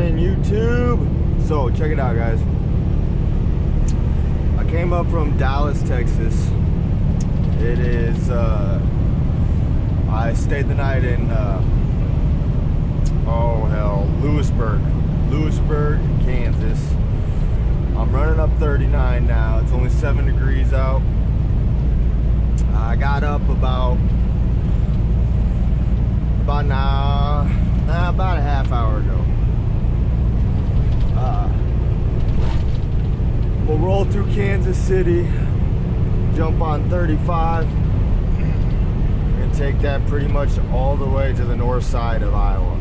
morning, YouTube. So check it out, guys. I came up from Dallas, Texas. It is I stayed the night in Lewisburg, Kansas. I'm running up 39 now. It's only 7 degrees out. I got up about a half hour ago. We'll roll through Kansas City, jump on 35, and take that pretty much all the way to the north side of Iowa.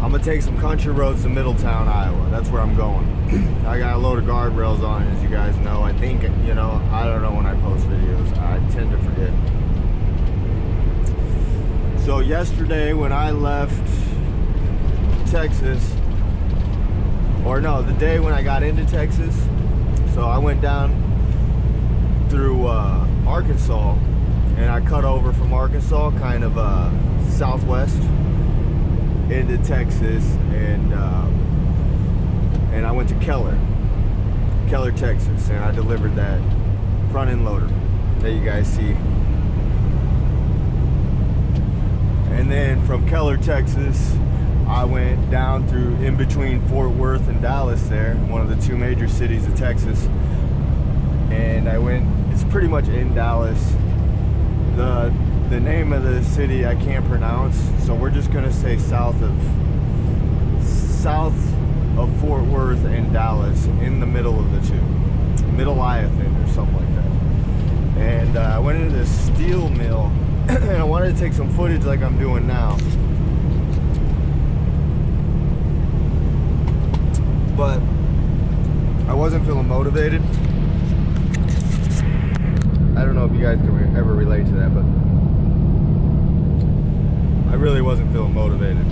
I'm gonna take some country roads to Middletown, Iowa. That's where I'm going. I got a load of guardrails on, as you guys know. I think, you know, I don't know when I post videos. I tend to forget. So yesterday when I left Texas, or no, the day when I got into Texas, so I went down through Arkansas, and I cut over from Arkansas, kind of southwest into Texas, and I went to Keller, Texas, and I delivered that front end loader that you guys see. And then from Keller, Texas, I went down through in between Fort Worth and Dallas there, one of the two major cities of Texas. And I went, it's pretty much in Dallas. The name of the city I can't pronounce, so we're just gonna say south of Fort Worth and Dallas, in the middle of the two. Middle-Iathan or something like that. And I went into this steel mill, and I wanted to take some footage like I'm doing now. But I wasn't feeling motivated. I don't know if you guys can ever relate to that, but I really wasn't feeling motivated.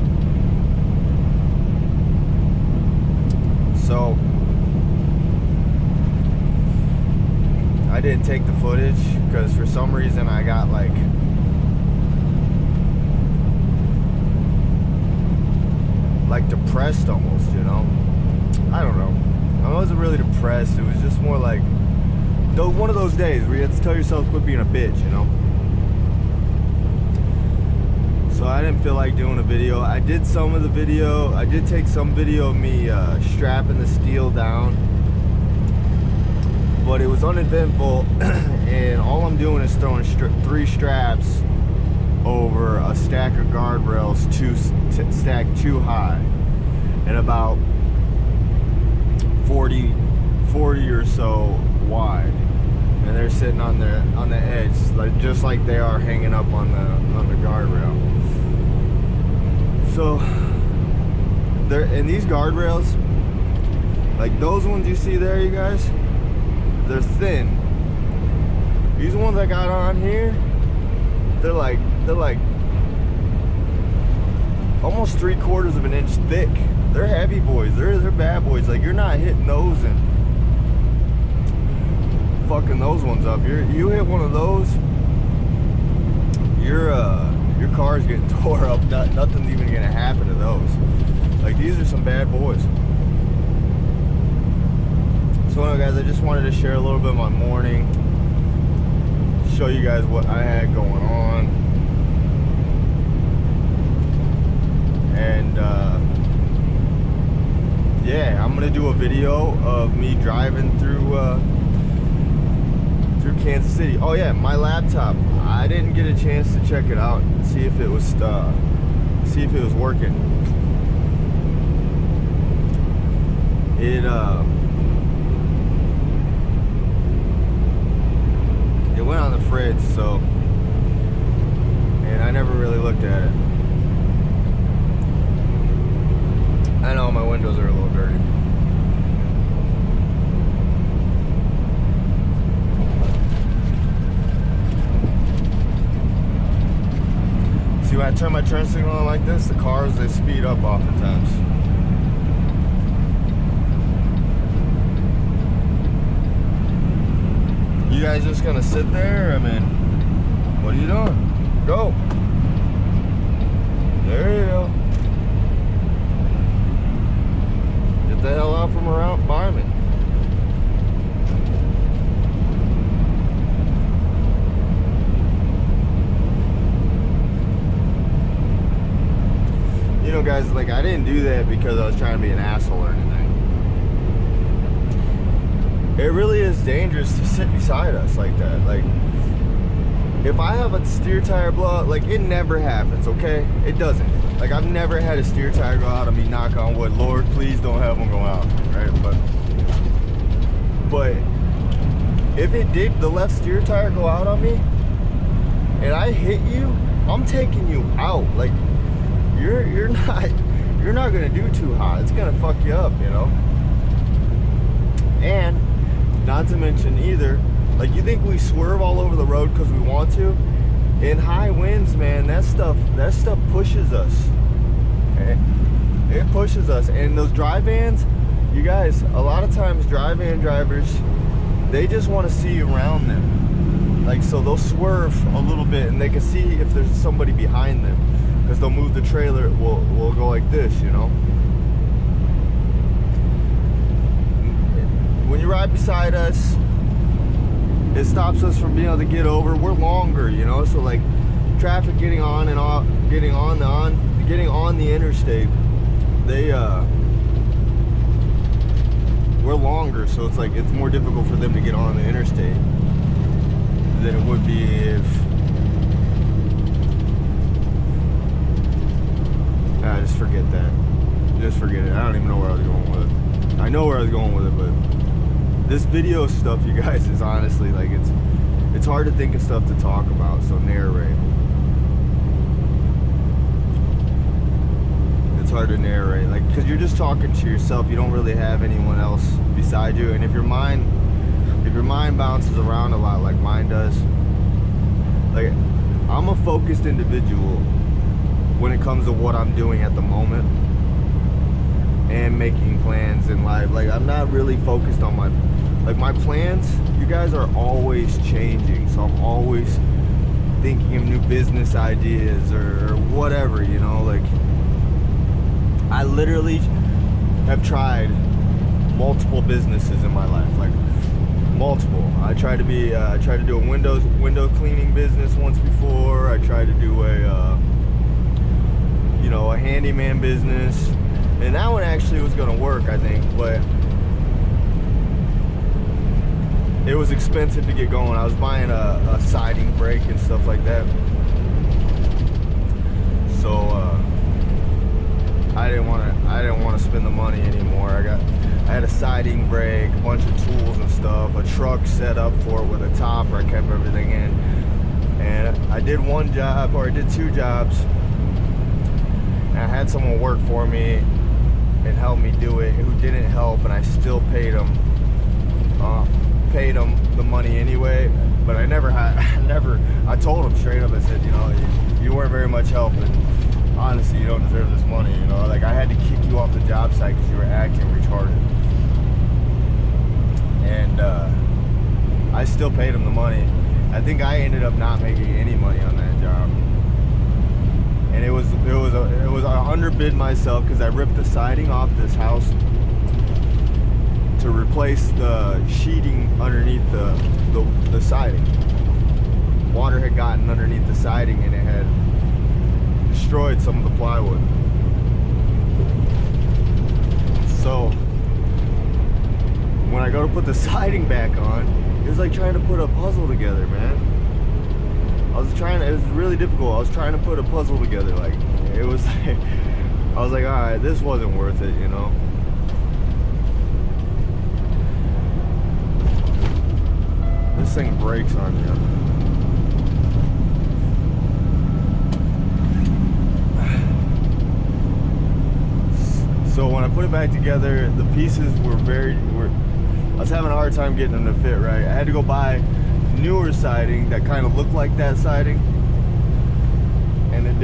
So I didn't take the footage because for some reason I got like depressed almost, you know. I don't know. I wasn't really depressed. It was just more like one of those days where you have to tell yourself quit being a bitch, you know. So I didn't feel like doing a video. I did some of the video. I did take some video of me strapping the steel down, but it was uneventful. And all I'm doing is throwing 3 straps over a stack of guardrails, stacked too high, and about 40 or so wide, and they're sitting on the edge, just like they are hanging up on the guardrail. So and these guardrails, like those ones you see there, you guys, they're thin. These ones I got on here, they're like almost 3/4 of an inch thick. They're heavy boys. They're bad boys. Like, you're not hitting those and fucking those ones up. You hit one of those, your car's getting tore up. Nothing's even gonna happen to those. Like, these are some bad boys. So anyway, guys, I just wanted to share a little bit of my morning, show you guys what I had going on, and yeah, I'm gonna do a video of me driving through Kansas City. Oh yeah, my laptop, I didn't get a chance to check it out and see if it was working. It went on the fridge, so, and I never really looked at it. I know my windows are a little dirty. See, when I turn my turn signal on like this, the cars, they speed up oftentimes. You guys just gonna sit there? I mean, what are you doing? Go. There you go. out from around by me. You know, guys, like, I didn't do that because I was trying to be an asshole or anything. It really is dangerous to sit beside us like that. Like, if I have a steer tire blowout, like, it never happens, okay? It doesn't. Like, I've never had a steer tire go out on me, knock on wood. Lord, please don't have one go out, right? But if it did, the left steer tire go out on me, and I hit you, I'm taking you out. Like, you're not gonna do too hot. It's gonna fuck you up, you know? And not to mention either, like, you think we swerve all over the road because we want to? In high winds, man, that stuff pushes us. Okay? It pushes us. And those dry vans, you guys, a lot of times dry van drivers, they just want to see around them. Like, so they'll swerve a little bit and they can see if there's somebody behind them, because they'll move the trailer. We'll go like this, you know? When you ride beside us, it stops us from being able to get over. We're longer, you know, so like traffic getting on and off, getting on the interstate, we're longer, so it's like it's more difficult for them to get on the interstate than it would be if just forget that. Just forget it. I don't even know where I was going with it. I know where I was going with it, but this video stuff, you guys, is honestly, like, it's hard to think of stuff to talk about, so narrate. It's hard to narrate, like, because you're just talking to yourself. You don't really have anyone else beside you, and if your mind bounces around a lot like mine does, like, I'm a focused individual when it comes to what I'm doing at the moment and making plans in life. Like, I'm not really focused on my plans, you guys, are always changing, so I'm always thinking of new business ideas or whatever, you know? Like, I literally have tried multiple businesses in my life, like multiple. I tried to do a window cleaning business once before. I tried to do a handyman business, and that one actually was gonna work, I think, but it was expensive to get going. I was buying a siding brake and stuff like that, so I didn't want to spend the money anymore. I had a siding brake, a bunch of tools and stuff, a truck set up for it with a top where I kept everything in, and I did one job, or I did two jobs, and I had someone work for me and help me do it who didn't help, and I still paid them the money anyway. But I told him straight up, I said, you know, you weren't very much help, and honestly, you don't deserve this money, you know? Like, I had to kick you off the job site because you were acting retarded. And I still paid him the money. I think I ended up not making any money on that job. And it was I underbid myself because I ripped the siding off this house to replace the sheeting underneath the siding. Water had gotten underneath the siding and it had destroyed some of the plywood. So when I go to put the siding back on, it was like trying to put a puzzle together, man. It was really difficult. I was trying to put a puzzle together. Like, it was like, I was like, all right, this wasn't worth it, you know? This thing breaks on you. So when I put it back together, the pieces I was having a hard time getting them to fit right. I had to go buy newer siding that kind of looked like that siding, and it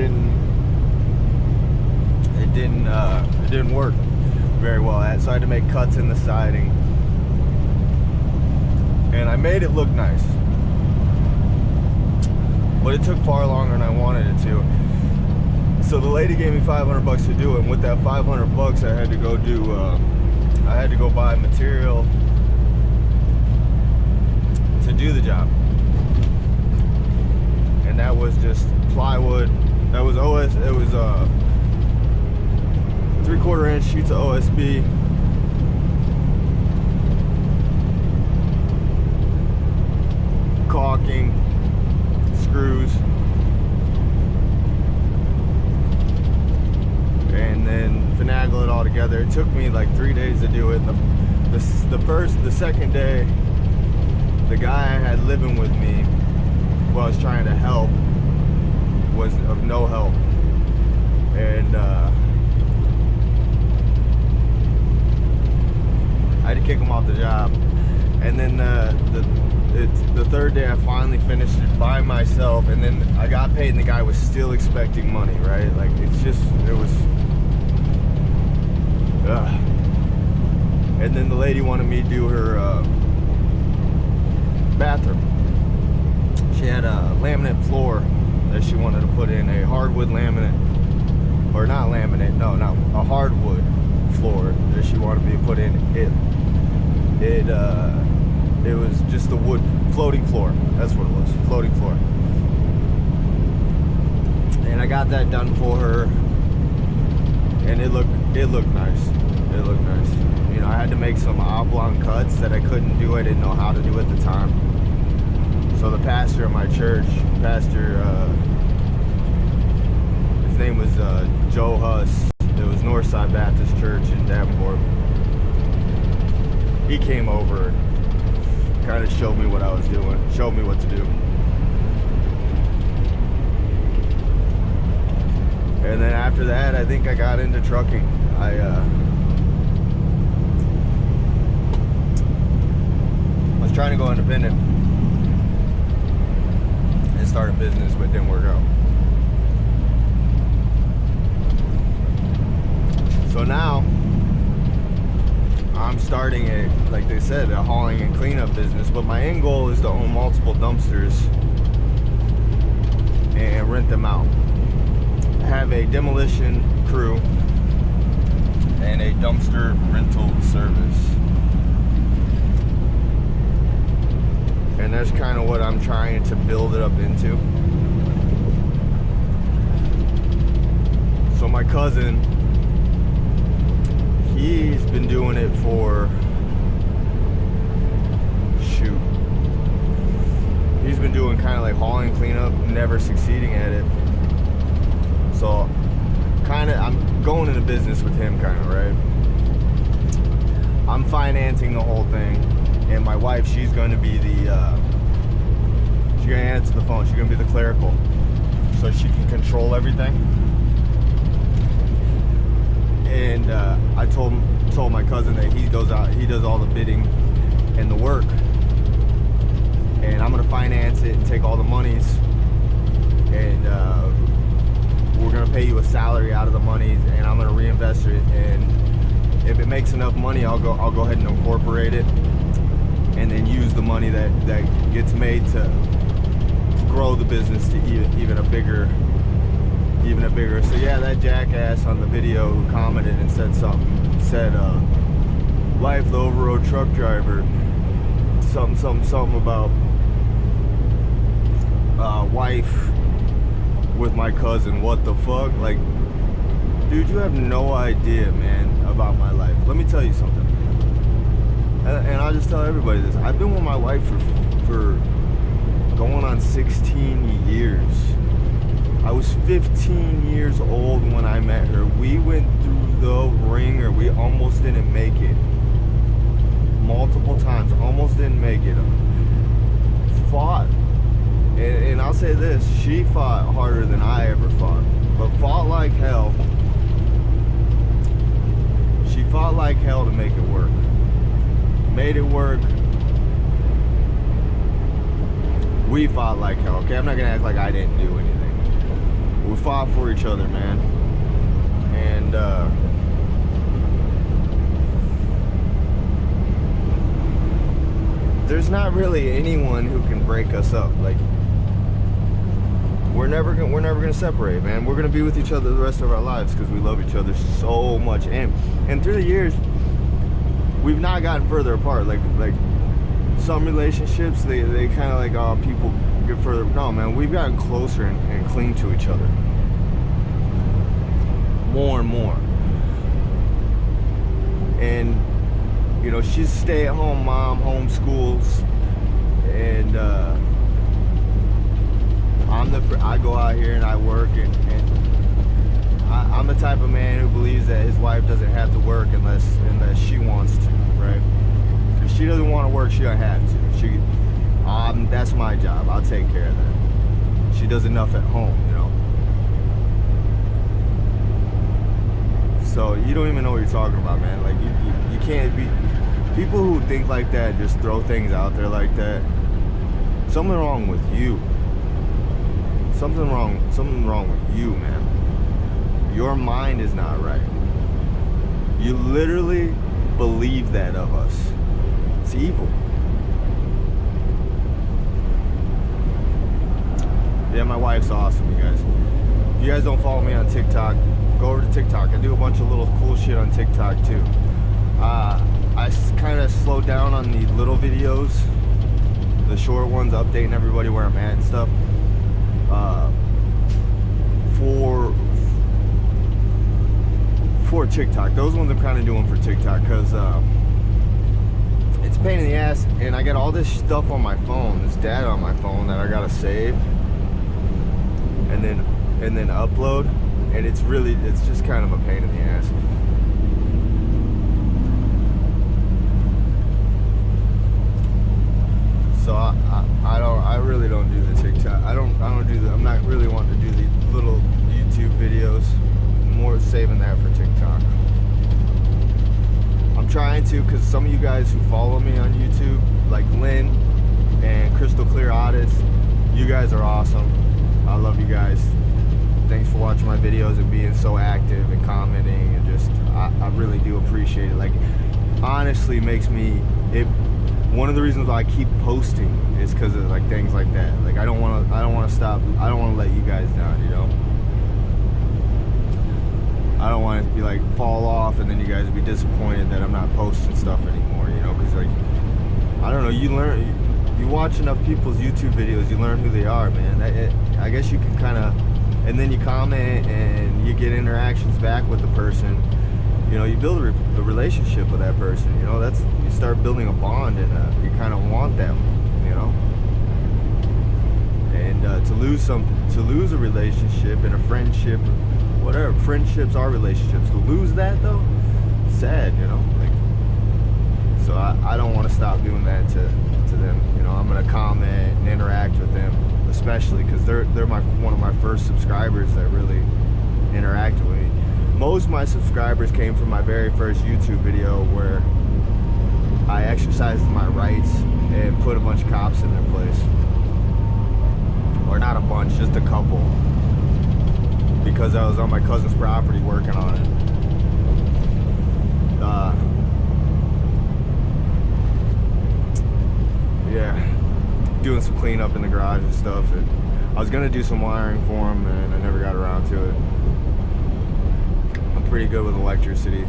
didn't work very well. So I had to make cuts in the siding, and I made it look nice, but it took far longer than I wanted it to. So the lady gave me $500 to do it, and with that $500 I had to go do I had to go buy material to do the job. And that was just plywood. That was it was 3/4 inch sheets of OSB. Caulking, screws, and then finagle it all together. It took me like 3 days to do it. The second day, the guy I had living with me, who I was trying to help, was of no help, and I had to kick him off the job. And then the third day, I finally finished it by myself, and then I got paid, and the guy was still expecting money, right? Like, it was. And then the lady wanted me to do her bathroom. She had a laminate floor that she wanted to put in, a hardwood laminate, or not laminate, no, not a hardwood floor that she wanted me to put in. It was just a wood floating floor. That's what it was, floating floor. And I got that done for her, and it looked nice. It looked nice. You know, I had to make some oblong cuts that I couldn't do. I didn't know how to do at the time. So the pastor of my church, his name was Joe Huss. It was Northside Baptist Church in Davenport. He came over and kind of showed me what I was doing, showed me what to do. And then after that, I think I got into trucking. I was trying to go independent and start a business, but it didn't work out. So now I'm starting like they said, a hauling and cleanup business, but my end goal is to own multiple dumpsters and rent them out. Have a demolition crew and a dumpster rental service. And that's kind of what I'm trying to build it up into. So my cousin, he's been doing it for, he's been doing kind of like hauling cleanup, never succeeding at it. So I'm going into business with him, kind of, right? I'm financing the whole thing, and my wife, she's going to be she's going to answer the phone. She's going to be the clerical, so she can control everything. And I told my cousin that he goes out, he does all the bidding and the work, and I'm going to finance it and take all the monies, and we're going to pay you a salary out of the monies, and I'm going to reinvest it, and if it makes enough money, I'll go ahead and incorporate it, and then use the money that gets made to grow the business to even a bigger. So yeah, that jackass on the video who commented and said life the over-road truck driver, something about wife with my cousin. What the fuck? Like, dude, you have no idea, man, about my life. Let me tell you something, and I'll just tell everybody this. I've been with my wife for going on 16 years. I was 15 years old when I met her. We went through the ringer. We almost didn't make it. Multiple times, almost didn't make it. Fought. And I'll say this, she fought harder than I ever fought. But fought like hell. She fought like hell to make it work. Made it work. We fought like hell, okay? I'm not gonna act like I didn't do anything. We fought for each other, man. And there's not really anyone who can break us up. Like, we're never gonna separate, man. We're gonna be with each other the rest of our lives because we love each other so much. And through the years, we've not gotten further apart. Like some relationships, they kind of like, oh, people get further. No, man, we've gotten closer and cling to each other more and more. And you know, she's a stay-at-home mom, homeschools, and I go out here and I work, and I'm the type of man who believes that his wife doesn't have to work unless she wants to, right? If she doesn't want to work, she don't have to. That's my job. I'll take care of that. She does enough at home, you know. So you don't even know what you're talking about, man. Like you can't be. People who think like that just throw things out there like that. Something wrong with you. Something wrong with you, man. Your mind is not right. You literally believe that of us. It's evil. Yeah, my wife's awesome, you guys. If you guys don't follow me on TikTok, go over to TikTok. I do a bunch of little cool shit on TikTok too. I kind of slowed down on the little videos, the short ones, updating everybody where I'm at and stuff. For TikTok, those ones I'm kind of doing for TikTok because it's a pain in the ass, and I got all this stuff on my phone, this data on my phone that I gotta save and then upload, and it's just kind of a pain in the ass. So I really don't do the TikTok. I'm not really wanting to do the little YouTube videos. I'm more saving that for TikTok. I'm trying to, because some of you guys who follow me on YouTube, like Lynn and Crystal Clear Audits, you guys are awesome. I love you guys. Thanks for watching my videos and being so active and commenting, and just I really do appreciate it. Like, honestly makes me one of the reasons why I keep posting is because of like things like that. Like I don't want to stop. I don't want to let you guys down, you know. I don't want to be like fall off and then you guys be disappointed that I'm not posting stuff anymore, you know, because like I don't know, you watch enough people's YouTube videos, you learn who they are, man. I guess you can kind of, and then you comment and you get interactions back with the person. You know, you build a relationship with that person. You know, you start building a bond, and you kind of want them. You know, and to lose a relationship and a friendship, whatever, friendships are relationships. To lose that though, sad. You know, like, so I don't want to stop doing that to them. You know, I'm gonna comment and interact with them, especially because they're one of my first subscribers that really interacted with me. Most of my subscribers came from my very first YouTube video where I exercised my rights and put a bunch of cops in their place. Or not a bunch, just a couple. Because I was on my cousin's property working on it. Yeah, doing some cleanup in the garage and stuff. And I was gonna do some wiring for him, and I never got around to it. Pretty good with electricity.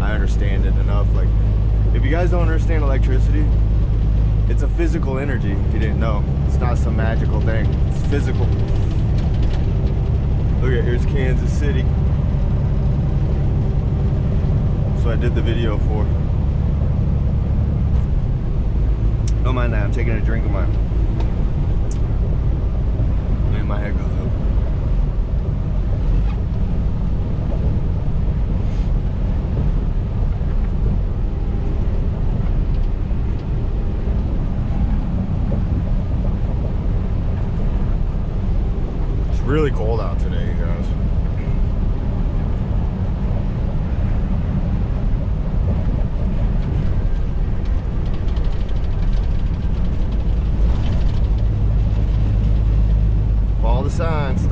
I understand it enough. Like, if you guys don't understand electricity, it's a physical energy. If you didn't know, it's not some magical thing. It's physical. Look at, here's Kansas City. So I did the video for. Don't mind that. I'm taking a drink of mine. And my head goes up. Really cold out today, you guys. Follow the signs.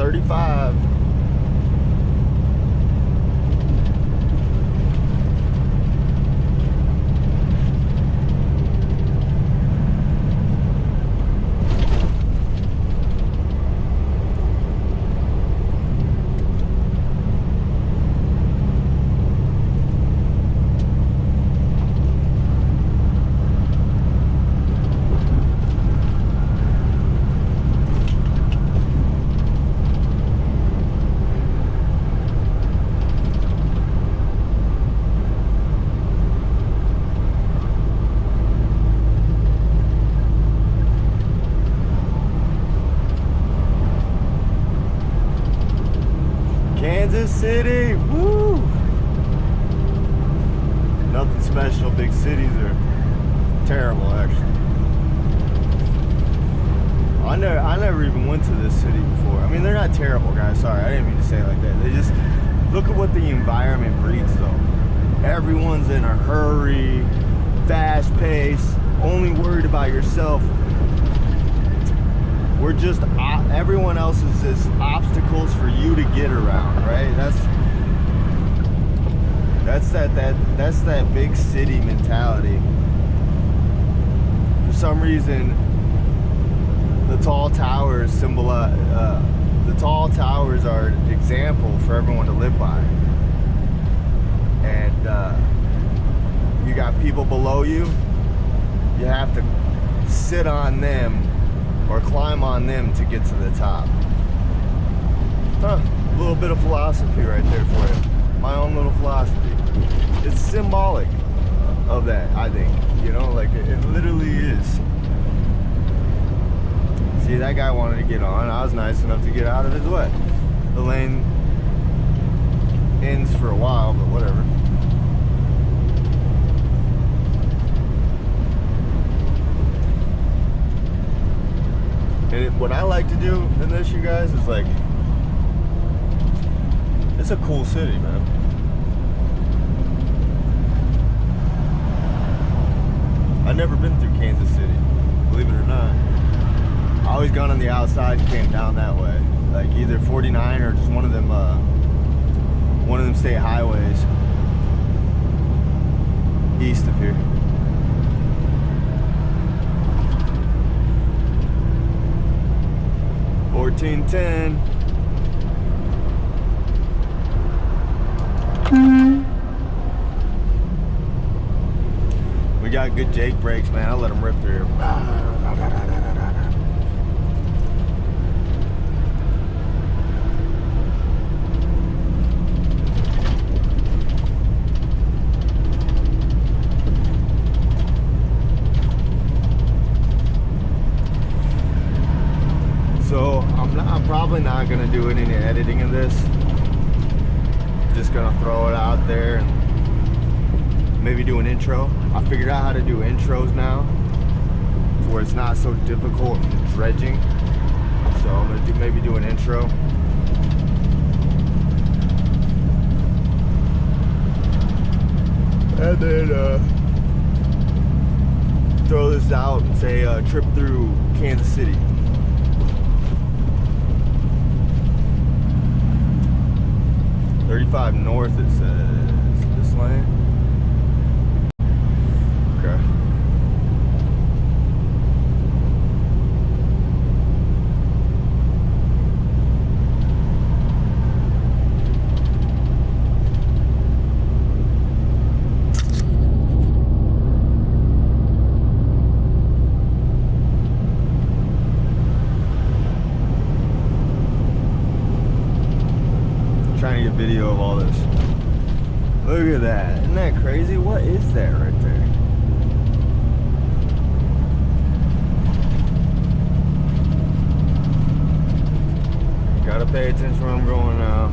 Kansas City, woo! Nothing special. Big cities are terrible, actually. I never even went to this city before. I mean, they're not terrible, guys. Sorry, I didn't mean to say it like that. They just look at what the environment breeds, though. Everyone's in a hurry, fast pace, only worried about yourself. We're just, everyone else is just obstacles for you to get around, right? That's that big city mentality. For some reason, the tall towers symbolize, the tall towers are an example for everyone to live by. And you got people below you, you have to sit on them or climb on them to get to the top. Huh, a little bit of philosophy right there for you. My own little philosophy. It's symbolic of that, I think. You know, like it literally is. See, that guy wanted to get on. I was nice enough to get out of his way. The lane ends for a while, but whatever. And what I like to do in this, you guys, is like, it's a cool city, man. I've never been through Kansas City, believe it or not. I always gone on the outside and came down that way, like either 49 or just one of them state highways east of here. $14.10. We got good Jake brakes, man. I'll let them rip through here. So I'm probably not gonna do any editing of this. Just gonna throw it out there and maybe do an intro. I figured out how to do intros now, where it's not so difficult and dredging. So I'm gonna maybe do an intro. And then throw this out and say trip through Kansas City. .35 north, it says. This lane. Okay. Trying to get video of all this. Look at that. Isn't that crazy? What is that right there? Gotta pay attention where I'm going now.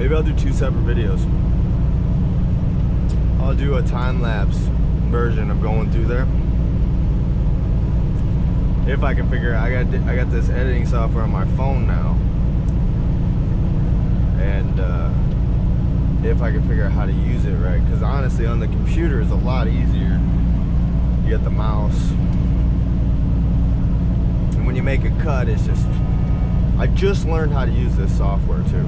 Maybe I'll do 2 separate videos. I'll do a time-lapse version of going through there. If I can figure out, I got this editing software on my phone now. And if I can figure out how to use it right. Because honestly, on the computer is a lot easier. You get the mouse. And when you make a cut, it's just... I just learned how to use this software too.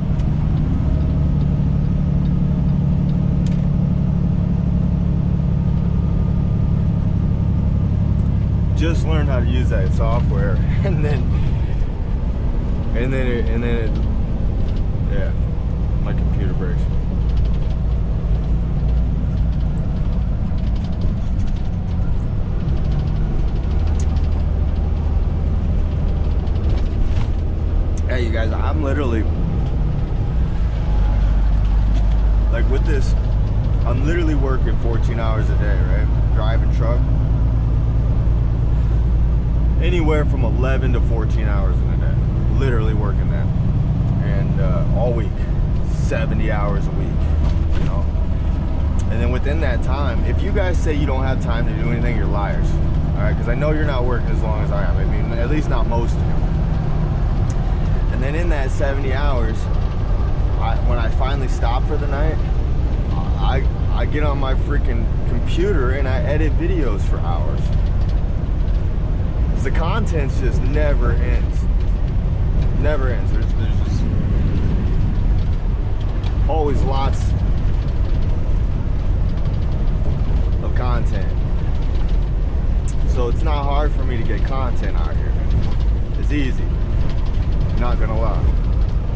Just learned how to use that software, and then it, yeah, my computer breaks. Hey, you guys, I'm literally, like with this, I'm literally working 14 hours a day, right? Driving truck. Anywhere from 11 to 14 hours in a day. Literally working that. And all week. 70 hours a week. You know? And then within that time, if you guys say you don't have time to do anything, you're liars. Alright? Because I know you're not working as long as I am. I mean, at least not most of you. And then in that 70 hours, when I finally stop for the night, I get on my freaking computer and I edit videos for hours. The content just never ends. Never ends. There's just always lots of content. So it's not hard for me to get content out here. It's easy. Not gonna lie.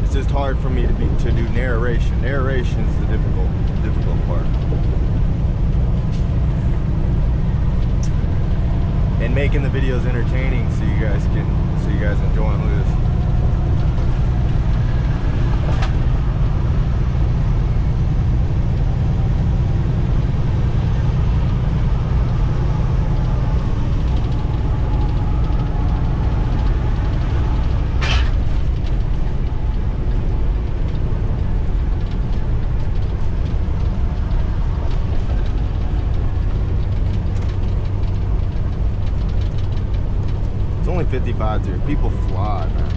It's just hard for me to do narration. Narration is the difficult part. And making the videos entertaining so you guys enjoy them. Look at this. It's only 55 through. People fly, man.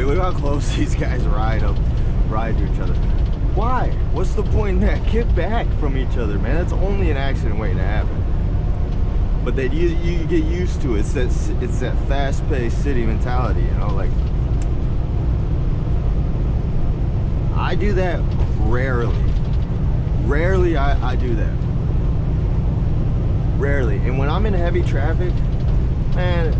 Look how close these guys ride to each other. Why? What's the point in that? Get back from each other, man. That's only an accident waiting to happen. But that you get used to it. It's that fast-paced city mentality, you know. Like, I do that rarely. Rarely I do that. Rarely. And when I'm in heavy traffic, man,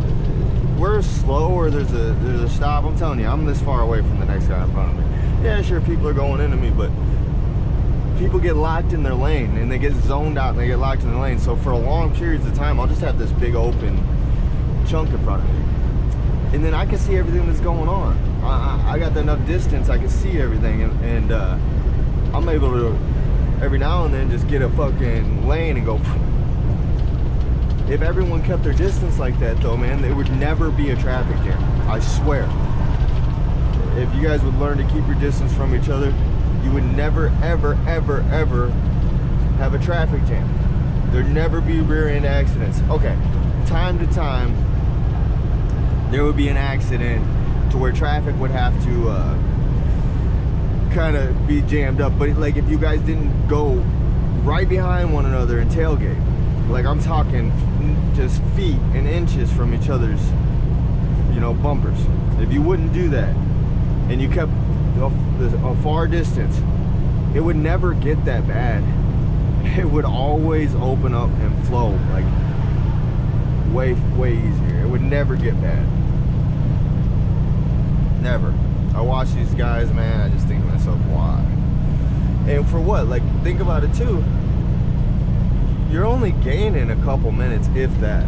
we're slow or there's a stop. I'm telling you, I'm this far away from the next guy in front of me. Yeah, sure, people are going into me, but people get locked in their lane and they get zoned out and they get locked in the lane. So for long periods of time, I'll just have this big open chunk in front of me. And then I can see everything that's going on. I got enough distance, I can see everything, and I'm able to, every now and then, just get a fucking lane and go. If everyone kept their distance like that, though, man, there would never be a traffic jam. I swear. If you guys would learn to keep your distance from each other, you would never, ever, ever, ever have a traffic jam. There'd never be rear-end accidents. Okay, time to time, there would be an accident to where traffic would have to kind of be jammed up. But like, if you guys didn't go right behind one another and tailgate, like I'm talking just feet and inches from each other's, you know, bumpers. If you wouldn't do that and you kept a far distance, it would never get that bad. It would always open up and flow like way easier. It would never get bad. Never. I watch these guys, man, I just think to myself, why? And for what? Like, think about it too. You're only gaining a couple minutes, if that.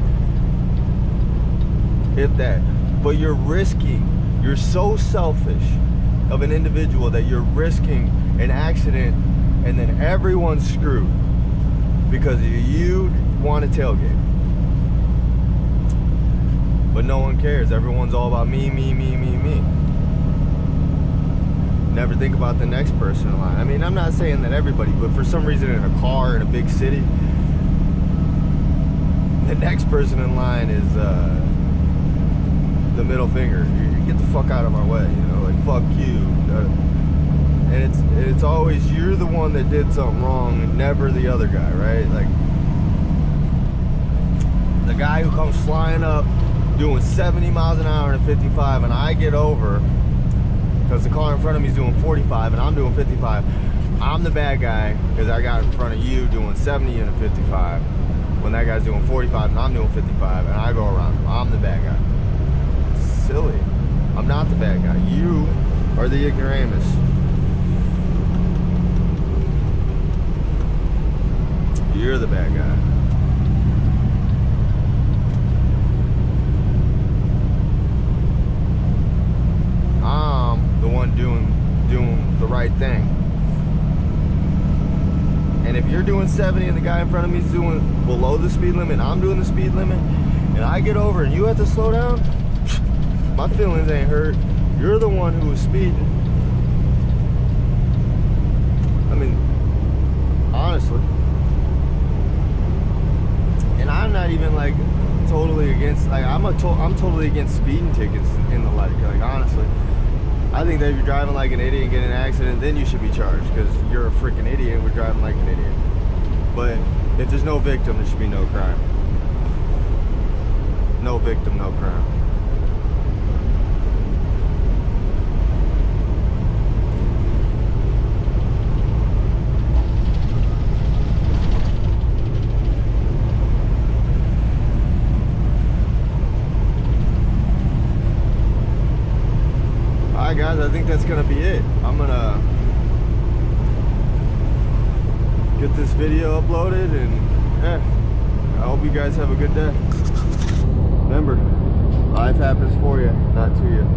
If that. But you're risking, you're so selfish of an individual that you're risking an accident, and then everyone's screwed because you want to tailgate. But no one cares. Everyone's all about me, me, me, me, me. Never think about the next person in line. I mean, I'm not saying that everybody, but for some reason in a car in a big city, the next person in line is the middle finger. You get the fuck out of my way, you know, like fuck you. And it's always you're the one that did something wrong, never the other guy, right? Like the guy who comes flying up doing 70 miles an hour and 55, and I get over because the car in front of me is doing 45 and I'm doing 55. I'm the bad guy because I got in front of you doing 70 and a 55 when that guy's doing 45 and I'm doing 55, and I go around him. I'm the bad guy. It's silly. I'm not the bad guy. You are the ignoramus. You're the bad guy. I'm the one doing the right thing. And if you're doing 70 and the guy in front of me is doing below the speed limit, and I'm doing the speed limit, and I get over and you have to slow down, my feelings ain't hurt. You're the one who was speeding. I mean, honestly. And I'm not even like totally against, like I'm totally against speeding tickets in the like honestly. I think that if you're driving like an idiot and get in an accident, then you should be charged because you're a freaking idiot and we're driving like an idiot. But if there's no victim, there should be no crime. No victim, no crime. Guys, I think that's gonna be it. I'm gonna get this video uploaded, and yeah, I hope you guys have a good day. Remember, life happens for you, not to you.